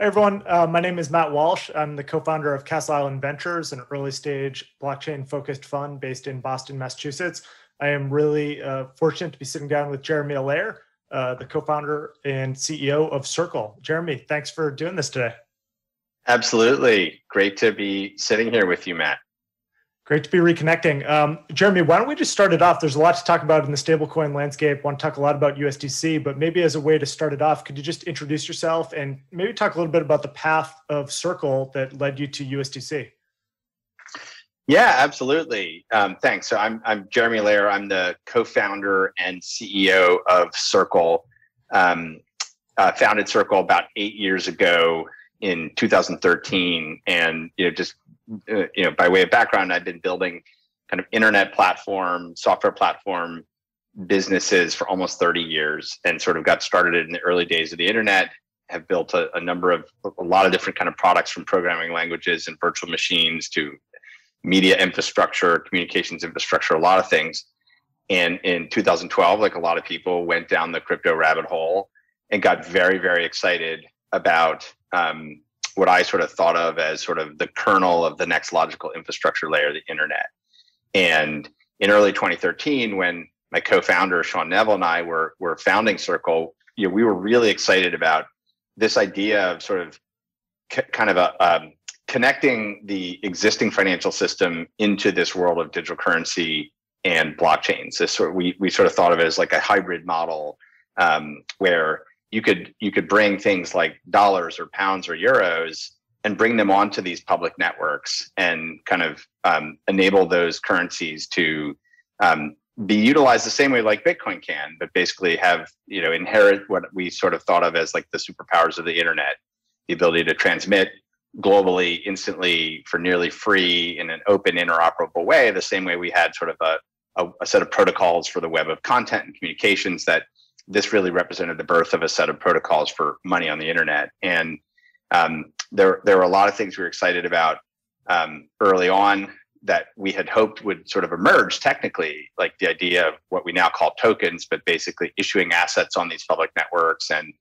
Hey everyone, my name is Matt Walsh. I'm the co-founder of Castle Island Ventures, an early stage blockchain-focused fund based in Boston, Massachusetts. I am really fortunate to be sitting down with Jeremy Allaire, the co-founder and CEO of Circle. Jeremy, thanks for doing this today. Absolutely. Great to be sitting here with you, Matt. Great to be reconnecting. Jeremy, why don't we just start it off? There's a lot to talk about in the stablecoin landscape. I want to talk a lot about USDC, but maybe as a way to start it off, could you just introduce yourself and maybe talk a little bit about the path of Circle that led you to USDC? Yeah, absolutely. Thanks. So I'm Jeremy Allaire. I'm the co-founder and CEO of Circle. Founded Circle about 8 years ago in 2013, and by way of background, I've been building kind of internet platform, software platform businesses for almost 30 years, and sort of got started in the early days of the internet. Have built a lot of different kind of products, from programming languages and virtual machines to media infrastructure, communications infrastructure, a lot of things. And in 2012, like a lot of people, went down the crypto rabbit hole and got very, very excited about what I sort of thought of as sort of the kernel of the next logical infrastructure layer, the internet. And in early 2013, when my co-founder Sean Neville and I were founding Circle, we were really excited about this idea of sort of connecting the existing financial system into this world of digital currency and blockchains. We sort of thought of it as like a hybrid model, where you could bring things like dollars or pounds or euros and bring them onto these public networks and kind of enable those currencies to be utilized the same way like Bitcoin can, but basically have, inherit what we sort of thought of as like the superpowers of the internet, the ability to transmit globally, instantly, for nearly free in an open, interoperable way, the same way we had sort of a set of protocols for the web of content and communications. That this really represented the birth of a set of protocols for money on the internet. And there were a lot of things we were excited about early on that we had hoped would sort of emerge technically, like the idea of what we now call tokens, but basically issuing assets on these public networks. And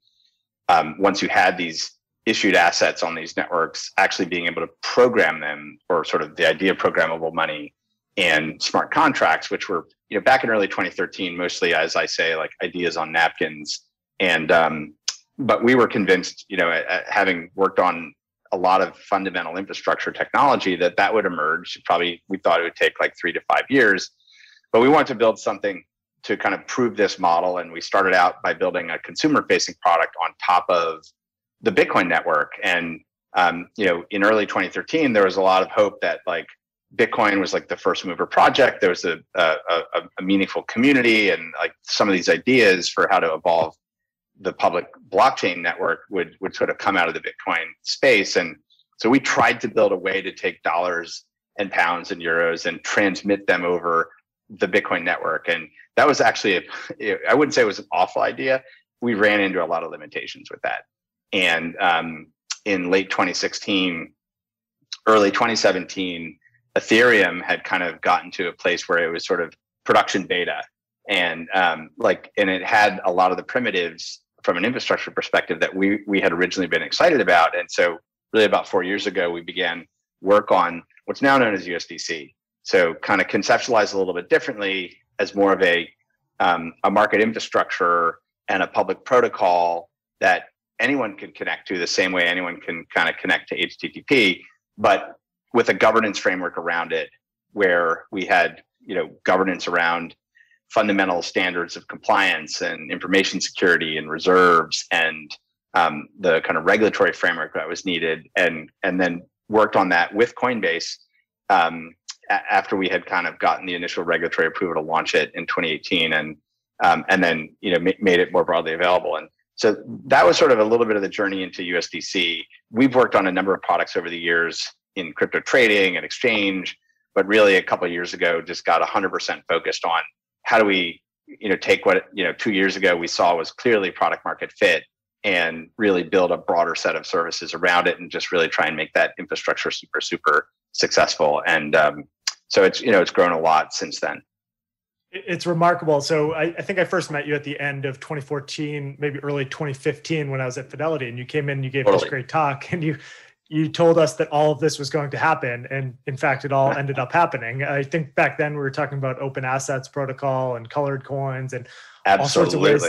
once you had these issued assets on these networks, actually being able to program them, or sort of the idea of programmable money and smart contracts, which were, back in early 2013, mostly, as I say, like ideas on napkins. And but we were convinced, having worked on a lot of fundamental infrastructure technology, that would emerge. We thought it would take like 3 to 5 years, but we wanted to build something to kind of prove this model. And we started out by building a consumer-facing product on top of the Bitcoin network. And in early 2013, there was a lot of hope that like Bitcoin was like the first mover project. There was a meaningful community, and like some of these ideas for how to evolve the public blockchain network would sort of come out of the Bitcoin space. And so we tried to build a way to take dollars and pounds and euros and transmit them over the Bitcoin network. And that was actually, I wouldn't say it was an awful idea. We ran into a lot of limitations with that. And in late 2016, early 2017, Ethereum had kind of gotten to a place where it was sort of production beta, and it had a lot of the primitives from an infrastructure perspective that we had originally been excited about. And so really about 4 years ago, we began work on what's now known as USDC. So kind of conceptualized a little bit differently as more of a market infrastructure and a public protocol that anyone can connect to, the same way anyone can kind of connect to HTTP, but with a governance framework around it, where we had, governance around fundamental standards of compliance and information security and reserves, and the kind of regulatory framework that was needed, and then worked on that with Coinbase after we had kind of gotten the initial regulatory approval to launch it in 2018, and then made it more broadly available. And so that was sort of a little bit of the journey into USDC. We've worked on a number of products over the years in crypto trading and exchange, but really a couple of years ago just got 100% focused on how do we take what 2 years ago we saw was clearly product market fit, and really build a broader set of services around it, and just really try and make that infrastructure super successful. And so it's grown a lot since then. It's remarkable. So I think I first met you at the end of 2014, maybe early 2015 when I was at Fidelity, and you came in, you gave this great talk, and you told us that all of this was going to happen. And in fact, it all ended up happening. I think back then we were talking about open assets protocol and colored coins and all sorts of ways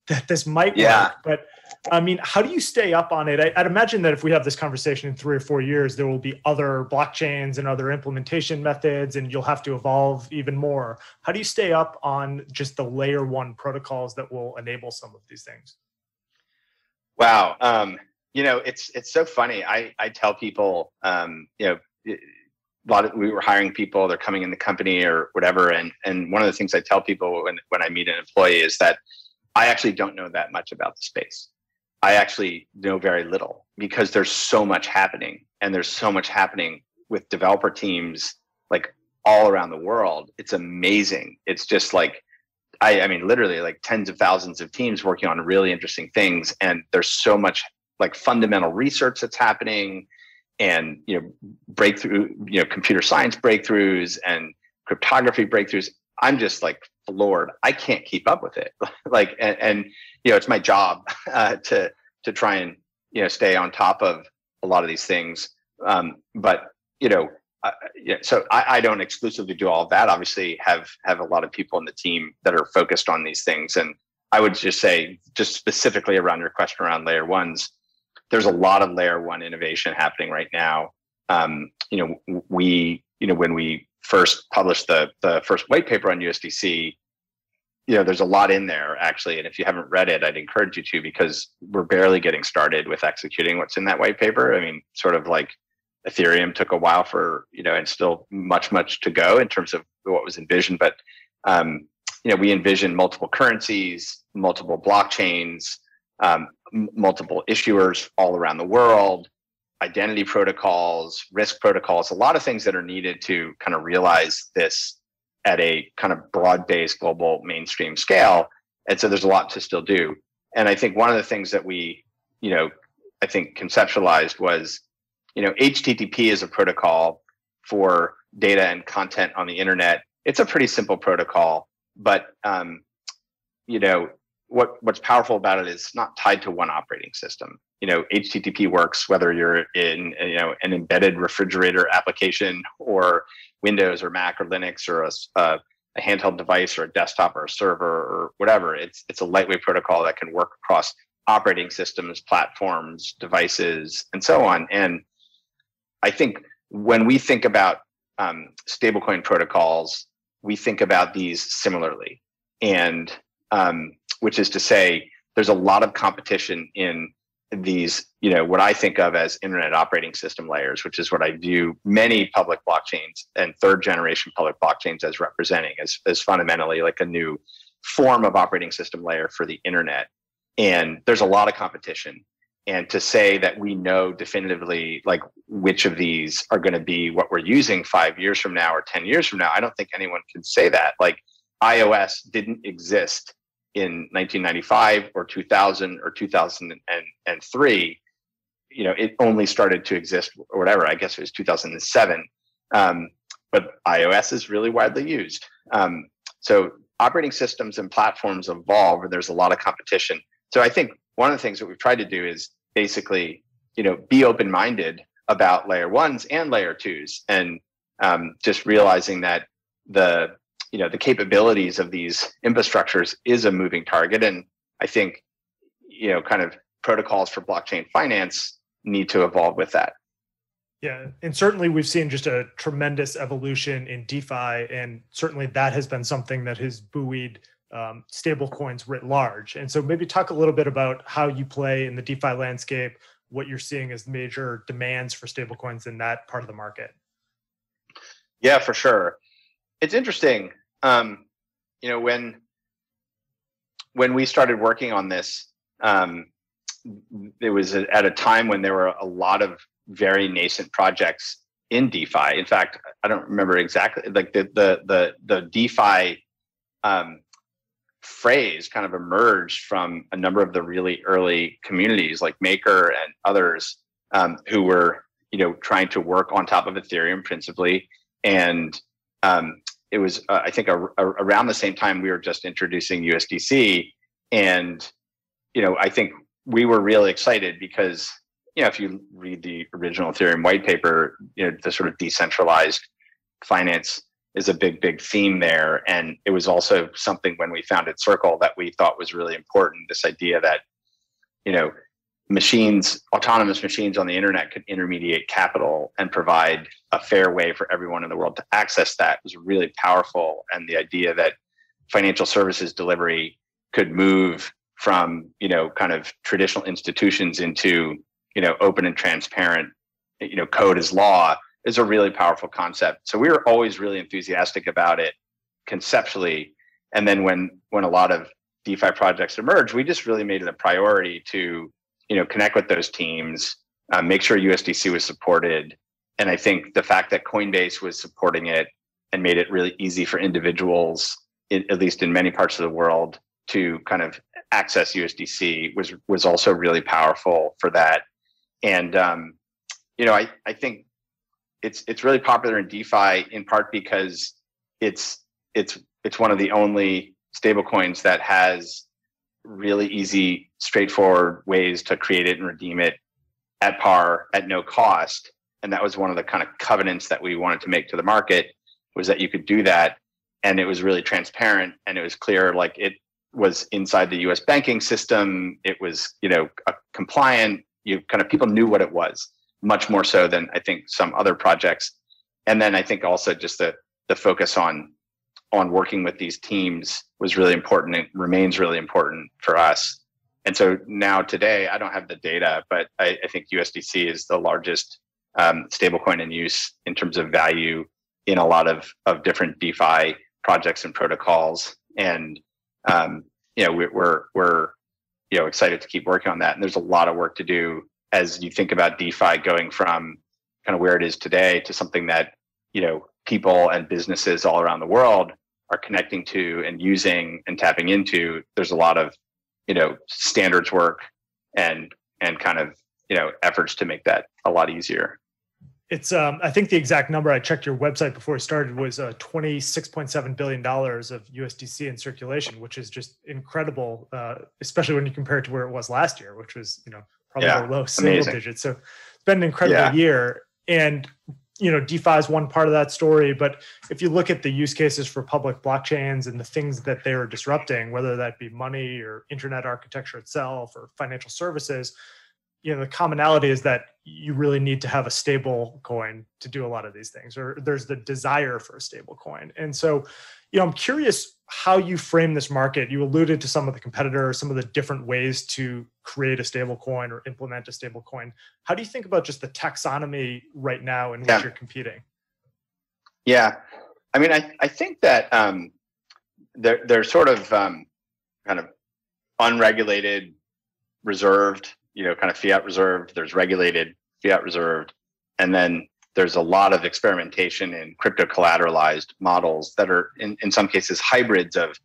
that this might work. But I mean, how do you stay up on it? I'd imagine that if we have this conversation in 3 or 4 years, there will be other blockchains and other implementation methods, and you'll have to evolve even more. How do you stay up on just the layer 1 protocols that will enable some of these things? Wow. It's so funny. I tell people, we were hiring people, they're coming in the company or whatever. And one of the things I tell people when I meet an employee is that I actually don't know that much about the space. I actually know very little because there's so much happening, and there's so much happening with developer teams like all around the world. It's amazing. It's just like, I mean, literally like tens of thousands of teams working on really interesting things. And there's so much like fundamental research that's happening, and, breakthrough, computer science breakthroughs and cryptography breakthroughs. I'm just like floored. I can't keep up with it. And it's my job to try and stay on top of a lot of these things. So I don't exclusively do all of that. Obviously, have a lot of people in the team that are focused on these things. And I would just say, just specifically around your question around layer 1s, there's a lot of layer 1 innovation happening right now. When we first published the first white paper on USDC, there's a lot in there actually. And if you haven't read it, I'd encourage you to, because we're barely getting started with executing what's in that white paper. I mean, sort of like Ethereum took a while for, and still much to go in terms of what was envisioned. But, we envision multiple currencies, multiple blockchains, multiple issuers all around the world, identity protocols, risk protocols, a lot of things that are needed to kind of realize this at a kind of broad-based global mainstream scale. And so there's a lot to still do. And I think one of the things that we, I think conceptualized was, HTTP is a protocol for data and content on the internet. It's a pretty simple protocol, but, what's powerful about it is not tied to one operating system. HTTP works whether you're in, an embedded refrigerator application or Windows or Mac or Linux or a handheld device or a desktop or a server or whatever. It's a lightweight protocol that can work across operating systems, platforms, devices, and so on. And I think when we think about stablecoin protocols, we think about these similarly. And which is to say, there's a lot of competition in these, what I think of as internet operating system layers, which is what I view many public blockchains and third generation public blockchains as representing, as fundamentally like a new form of operating system layer for the internet. And there's a lot of competition. And to say that we know definitively like which of these are going to be what we're using 5 years from now or 10 years from now, I don't think anyone can say that. Like iOS didn't exist in 1995 or 2000 or 2003. It only started to exist or whatever, I guess it was 2007. But iOS is really widely used. So operating systems and platforms evolve, and there's a lot of competition. So I think one of the things that we've tried to do is basically, be open-minded about layer 1s and layer 2s, and just realizing that the capabilities of these infrastructures is a moving target. And I think, kind of protocols for blockchain finance need to evolve with that. Yeah, and certainly we've seen just a tremendous evolution in DeFi, and certainly that has been something that has buoyed stablecoins writ large. And so maybe talk a little bit about how you play in the DeFi landscape, what you're seeing as major demands for stablecoins in that part of the market. Yeah, for sure. It's interesting. When we started working on this, it was at a time when there were a lot of very nascent projects in DeFi. In fact, I don't remember exactly, like the DeFi phrase kind of emerged from a number of the really early communities like Maker and others who were, trying to work on top of Ethereum principally, and I think around the same time we were just introducing USDC, and I think we were really excited because if you read the original Ethereum white paper, the sort of decentralized finance is a big theme there, and it was also something when we founded Circle that we thought was really important. This idea that autonomous machines on the internet could intermediate capital and provide a fair way for everyone in the world to access that was really powerful. And the idea that financial services delivery could move from, kind of traditional institutions into, open and transparent, code is law is a really powerful concept. So we were always really enthusiastic about it conceptually. And then when a lot of DeFi projects emerged, we just really made it a priority to connect with those teams, make sure USDC was supported. And I think the fact that Coinbase was supporting it and made it really easy for individuals, at least in many parts of the world, to kind of access USDC was also really powerful for that. And I think it's really popular in DeFi in part because it's one of the only stablecoins that has really easy, straightforward ways to create it and redeem it at par at no cost. And that was one of the kind of covenants that we wanted to make to the market, was that you could do that. And it was really transparent, and it was clear, like it was inside the US banking system. It was, compliant. People knew what it was, much more so than I think some other projects. And then I think also just the focus on working with these teams was really important and remains really important for us. And so now today, I don't have the data, but I think USDC is the largest stablecoin in use in terms of value in a lot of different DeFi projects and protocols. And we're excited to keep working on that. And there's a lot of work to do as you think about DeFi going from kind of where it is today to something that people and businesses all around the world are connecting to and using and tapping into. There's a lot of standards work and kind of efforts to make that a lot easier. It's I think the exact number, I checked your website before we started, was $26.7 billion of USDC in circulation, which is just incredible, especially when you compare it to where it was last year, which was probably the low single digits. So it's been an incredible year. And DeFi is one part of that story, but if you look at the use cases for public blockchains and the things that they are disrupting, whether that be money or internet architecture itself or financial services, the commonality is that you really need to have a stable coin to do a lot of these things, or there's the desire for a stable coin. And so, I'm curious how you frame this market. You alluded to some of the competitors, some of the different ways to create a stable coin or implement a stable coin. How do you think about just the taxonomy right now in which you're competing? Yeah. I mean, I think that they're sort of kind of unregulated, reserved, kind of fiat reserved. There's regulated, fiat reserved. And then there's a lot of experimentation in crypto collateralized models that are in some cases hybrids of,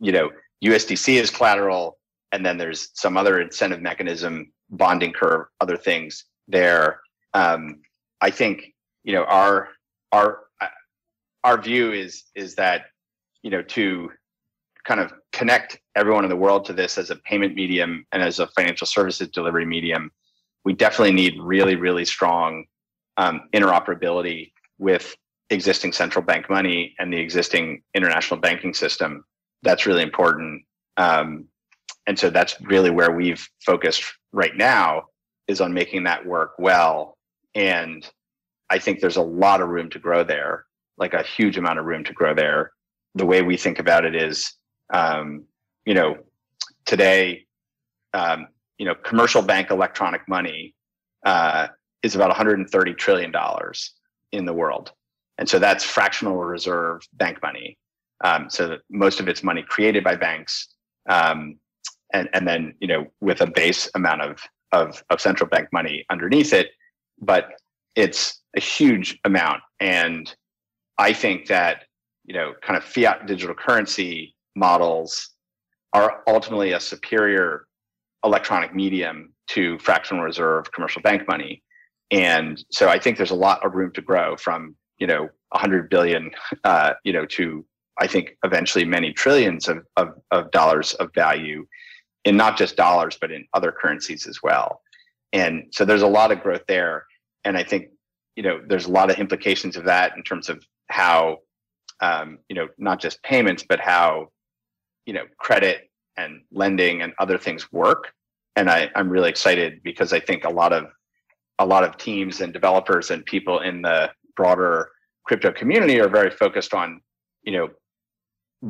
USDC is collateral, and then there's some other incentive mechanism, bonding curve, other things there. I think, our view is that, to kind of connect everyone in the world to this as a payment medium and as a financial services delivery medium, we definitely need really, really strong interoperability with existing central bank money and the existing international banking system. That's really important. And so that's really where we've focused right now, is on making that work well. And I think there's a lot of room to grow there, like a huge amount of room to grow there. The way we think about it is, today, commercial bank electronic money is about $130 trillion in the world. And so that's fractional reserve bank money. So that most of it's money created by banks, and then, with a base amount of central bank money underneath it, but it's a huge amount. And I think that, kind of fiat digital currency models are ultimately a superior electronic medium to fractional reserve commercial bank money. And so I think there's a lot of room to grow from 100 billion, to I think eventually many trillions of dollars of value in not just dollars, but in other currencies as well. And so there's a lot of growth there. And I think, there's a lot of implications of that in terms of how, not just payments, but how, credit and lending and other things work. And I'm really excited because I think a lot of teams and developers and people in the broader crypto community are very focused on,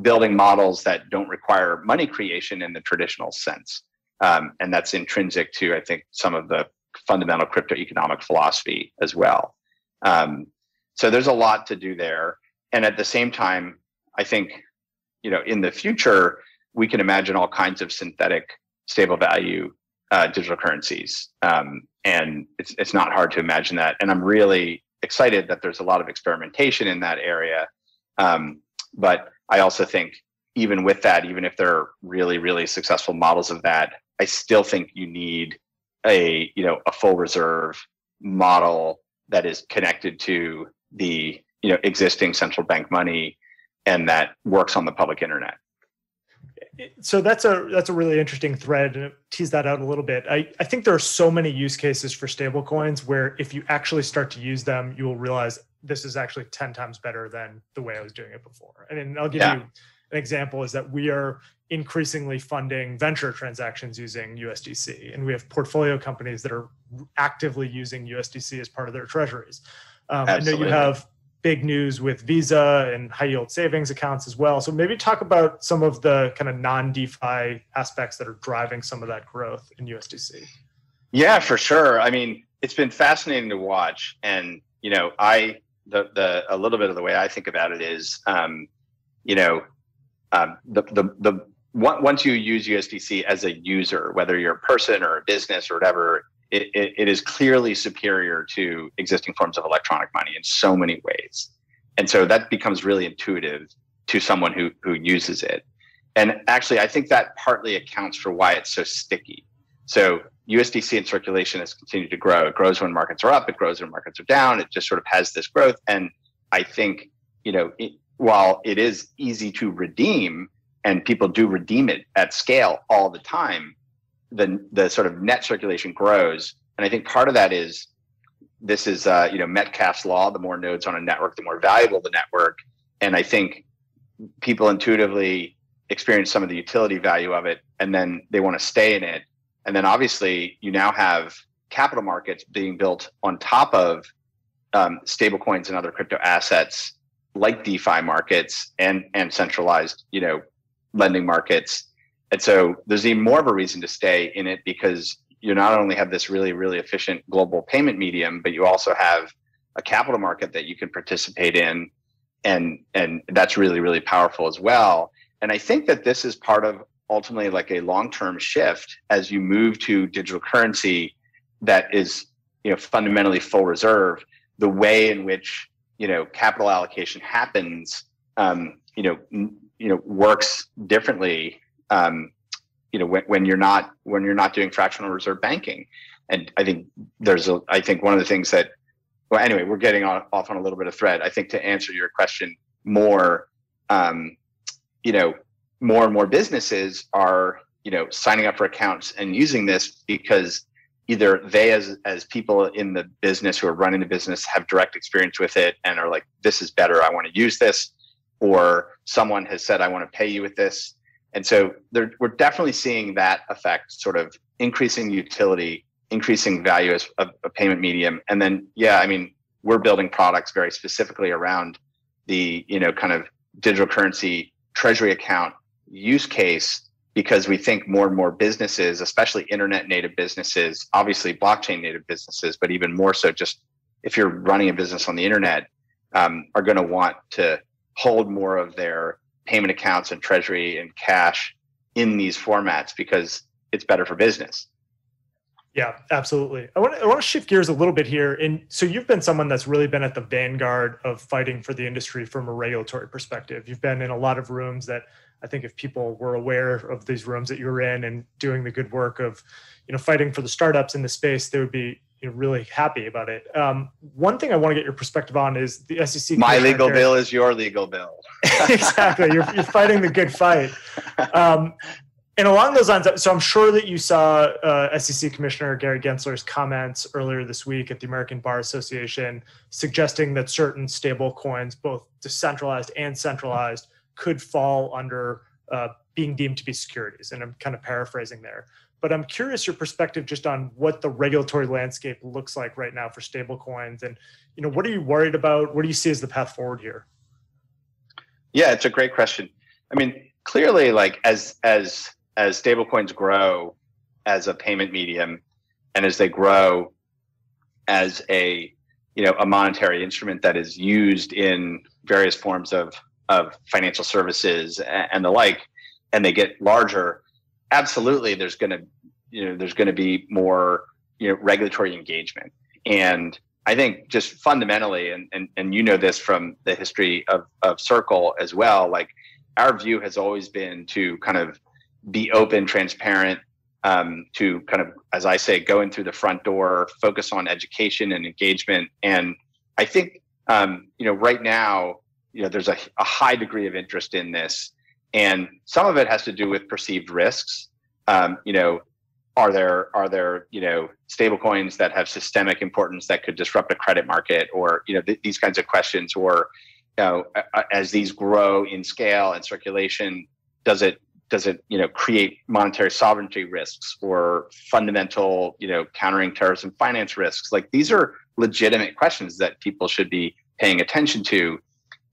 building models that don't require money creation in the traditional sense. And that's intrinsic to, I think, some of the fundamental crypto economic philosophy as well. So there's a lot to do there. And at the same time, I think, in the future, we can imagine all kinds of synthetic stable value digital currencies. And it's not hard to imagine that. And I'm really excited that there's a lot of experimentation in that area. But I also think even with that, even if there are really, really successful models of that, I still think you need a full reserve model that is connected to the, existing central bank money and that works on the public internet. So that's a really interesting thread, and tease that out a little bit. I think there are so many use cases for stablecoins where if you actually start to use them, you will realize this is actually 10 times better than the way I was doing it before. I mean, I'll give you an example is that we are increasingly funding venture transactions using USDC, and we have portfolio companies that are actively using USDC as part of their treasuries. I know you have big news with Visa and high yield savings accounts as well. So maybe talk about some of the kind of non-DeFi aspects that are driving some of that growth in USDC. Yeah, for sure. I mean, it's been fascinating to watch. And, a little bit of the way I think about it is, once you use USDC as a user, whether you're a person or a business or whatever, it is clearly superior to existing forms of electronic money in so many ways. And so that becomes really intuitive to someone who uses it. And actually, I think that partly accounts for why it's so sticky. So USDC in circulation has continued to grow. It grows when markets are up, it grows when markets are down. It just sort of has this growth. And I think, while it is easy to redeem, and people do redeem it at scale all the time, the sort of net circulation grows. And I think part of that is, this is, Metcalfe's law, the more nodes on a network, the more valuable the network. And I think people intuitively experience some of the utility value of it, and then they want to stay in it. And then obviously you now have capital markets being built on top of stablecoins and other crypto assets like DeFi markets and centralized, lending markets. And so there's even more of a reason to stay in it, because you not only have this really, really efficient global payment medium, but you also have a capital market that you can participate in. And that's really, really powerful as well. And I think that this is part of ultimately like a long-term shift as you move to digital currency that is, fundamentally full reserve. The way in which, capital allocation happens, works differently. When you're not doing fractional reserve banking. And I think I think one of the things that, well, anyway, we're getting off on a little bit of thread. I think to answer your question more, more and more businesses are, signing up for accounts and using this because either they as people in the business who are running the business have direct experience with it and are like, this is better, I want to use this, or someone has said, I want to pay you with this. And so we're definitely seeing that effect, sort of increasing utility, increasing value as a payment medium. And then, we're building products very specifically around the, kind of digital currency treasury account use case, because we think more and more businesses, especially internet native businesses, obviously blockchain native businesses, but even more so just if you're running a business on the internet, are going to want to hold more of their payment accounts and treasury and cash in these formats because it's better for business. Yeah, absolutely. I want to shift gears a little bit here. And so you've been someone that's really been at the vanguard of fighting for the industry from a regulatory perspective. You've been in a lot of rooms that I think if people were aware of these rooms that you were in and doing the good work of, fighting for the startups in the space, they would be really happy about it. One thing I want to get your perspective on is the SEC. My legal bill is your legal bill. Exactly. You're fighting the good fight. And along those lines, so I'm sure that you saw SEC Commissioner Gary Gensler's comments earlier this week at the American Bar Association suggesting that certain stable coins, both decentralized and centralized, could fall under being deemed to be securities. And I'm kind of paraphrasing there. But I'm curious your perspective just on what the regulatory landscape looks like right now for stable coins. And what are you worried about? What do you see as the path forward here? Yeah, it's a great question. I mean, clearly, like as stablecoins grow as a payment medium, and as they grow as a monetary instrument that is used in various forms of financial services and the like, and they get larger, absolutely, there's going to be more regulatory engagement. And I think just fundamentally, and this from the history of Circle as well, like our view has always been to kind of be open, transparent, to kind of, as I say, go in through the front door, focus on education and engagement. And I think, right now, there's a high degree of interest in this. And some of it has to do with perceived risks. Are there stable coins that have systemic importance that could disrupt a credit market, or these kinds of questions, or as these grow in scale and circulation, does it create monetary sovereignty risks or fundamental countering terrorism finance risks? Like, these are legitimate questions that people should be paying attention to.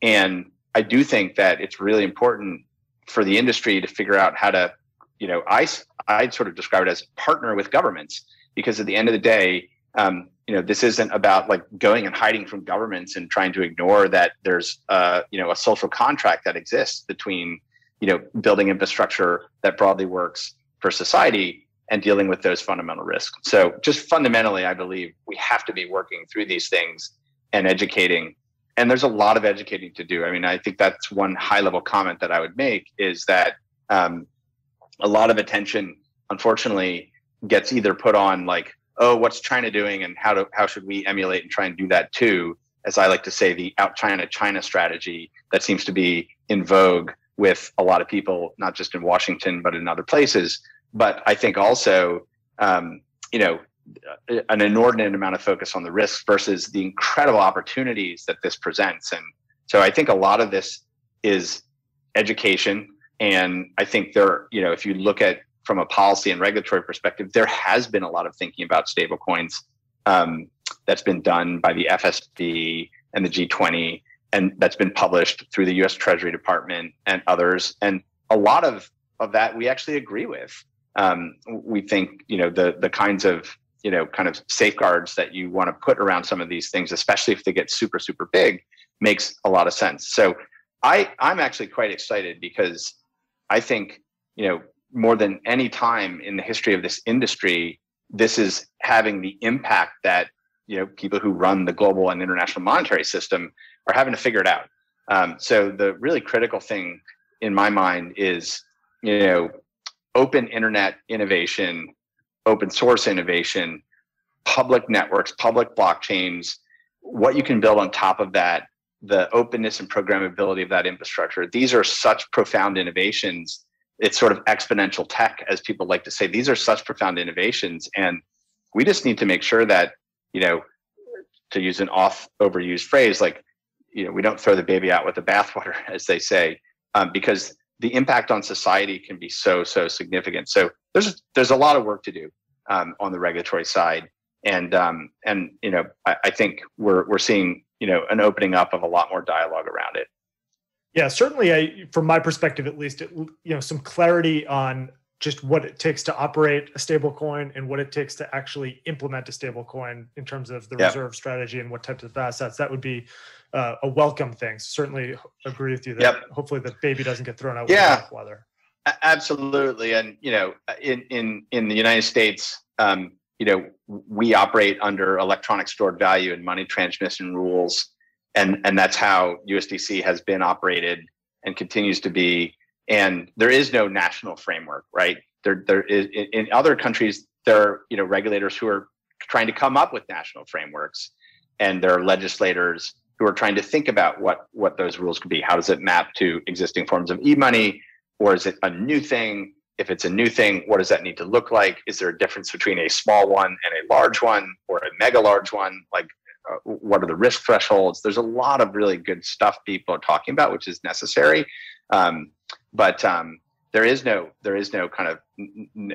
And I do think that it's really important for the industry to figure out how to, I'd sort of describe it as partner with governments, because at the end of the day, this isn't about like going and hiding from governments and trying to ignore that there's, a social contract that exists between, building infrastructure that broadly works for society and dealing with those fundamental risks. So just fundamentally, I believe we have to be working through these things and educating. And there's a lot of educating to do. I mean, I think that's one high level comment that I would make, is that a lot of attention, unfortunately, gets either put on like, oh, what's China doing and how should we emulate and try and do that too? As I like to say, the out China strategy that seems to be in vogue with a lot of people, not just in Washington, but in other places. But I think also, an inordinate amount of focus on the risks versus the incredible opportunities that this presents. And so I think a lot of this is education. And I think if you look at from a policy and regulatory perspective, there has been a lot of thinking about stablecoins that's been done by the FSB and the G20, and that's been published through the U.S. Treasury Department and others. And a lot of that we actually agree with. We think, the kinds of, kind of safeguards that you want to put around some of these things, especially if they get super, super big, makes a lot of sense. So I'm actually quite excited, because I think, more than any time in the history of this industry, this is having the impact that, people who run the global and international monetary system are having to figure it out. So the really critical thing in my mind is, open internet innovation, open source innovation, public networks, public blockchains, what you can build on top of that, the openness and programmability of that infrastructure. These are such profound innovations. It's sort of exponential tech, as people like to say. These are such profound innovations. And we just need to make sure that, to use an overused phrase, like, we don't throw the baby out with the bathwater, as they say, because the impact on society can be so significant. So there's a lot of work to do on the regulatory side, and I think we're seeing an opening up of a lot more dialogue around it. Yeah, certainly. From my perspective, at least, some clarity on just what it takes to operate a stable coin and what it takes to actually implement a stable coin in terms of the reserve strategy and what types of assets. That would be a welcome thing. Certainly agree with you that hopefully the baby doesn't get thrown out with the bathwater. Absolutely. And, in the United States, we operate under electronic stored value and money transmission rules. And that's how USDC has been operated and continues to be. And there is no national framework, right? There is, in other countries, there are regulators who are trying to come up with national frameworks, and there are legislators who are trying to think about what those rules could be. How does it map to existing forms of e-money, or is it a new thing? If it's a new thing, what does that need to look like? Is there a difference between a small one and a large one, or a mega large one? Like, what are the risk thresholds? There's a lot of really good stuff people are talking about, which is necessary. But there is no kind of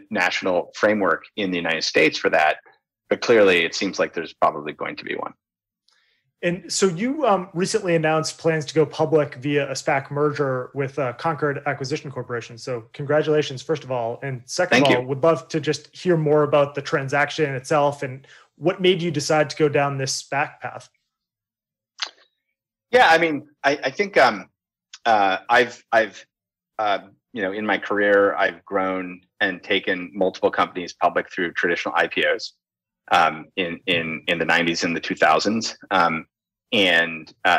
national framework in the United States for that. But clearly, it seems like there's probably going to be one. And so you recently announced plans to go public via a SPAC merger with Concord Acquisition Corporation. So congratulations, first of all. And second of all, would love to just hear more about the transaction itself and what made you decide to go down this SPAC path. Yeah, I mean, I think I've in my career, I've grown and taken multiple companies public through traditional IPOs in the 90s and the 2000s.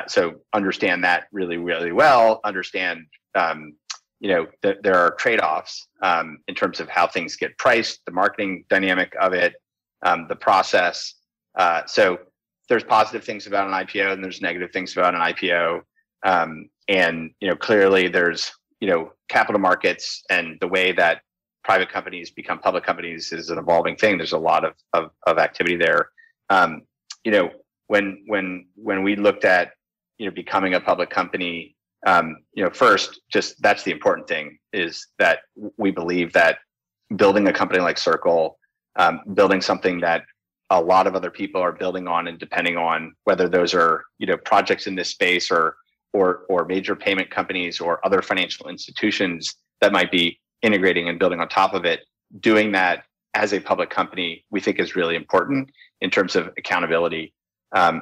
So understand that really, really well, understand, that there are trade-offs in terms of how things get priced, the marketing dynamic of it, the process. So there's positive things about an IPO and there's negative things about an IPO. Clearly there's, capital markets and the way that private companies become public companies is an evolving thing. There's a lot of activity there. When we looked at, becoming a public company, first, just that's the important thing, is that we believe that building a company like Circle, building something that a lot of other people are building on and depending on, whether those are, projects in this space or major payment companies or other financial institutions that might be integrating and building on top of it, doing that as a public company, we think is really important in terms of accountability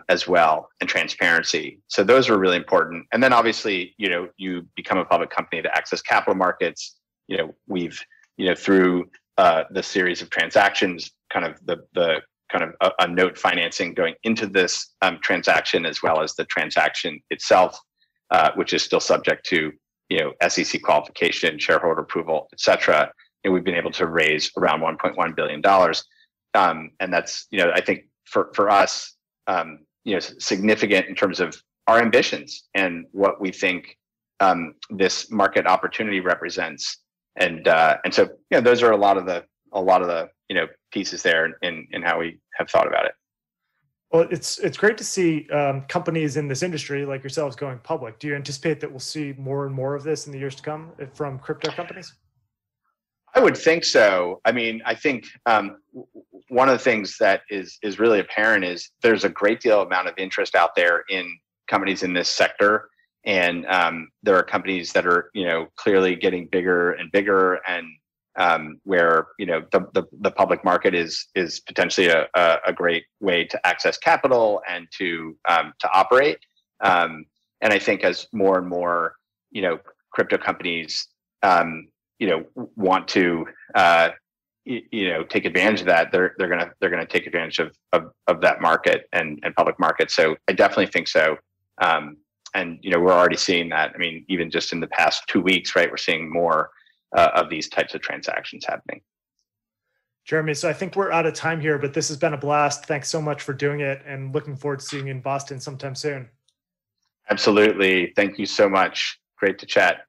as well, and transparency. So those are really important. And then obviously, you become a public company to access capital markets. We've, through the series of transactions, kind of a note financing going into this transaction, as well as the transaction itself, which is still subject to, SEC qualification, shareholder approval, et cetera. And we've been able to raise around $1.1 billion. And that's, I think for us, significant in terms of our ambitions and what we think this market opportunity represents. And so, those are a lot of the pieces there in how we have thought about it. Well, it's great to see companies in this industry like yourselves going public. Do you anticipate that we'll see more and more of this in the years to come from crypto companies? I would think so. I mean, I think one of the things that is really apparent is there's a great deal amount of interest out there in companies in this sector. And there are companies that are, clearly getting bigger and bigger, and where, the public market is potentially a great way to access capital and to operate. And I think as more and more, crypto companies, want to, take advantage of that, they're gonna take advantage of that market and public market. So I definitely think so. And we're already seeing that. I mean, even just in the past 2 weeks, right? We're seeing more of these types of transactions happening. Jeremy, so I think we're out of time here, but this has been a blast. Thanks so much for doing it, and looking forward to seeing you in Boston sometime soon. Absolutely. Thank you so much. Great to chat.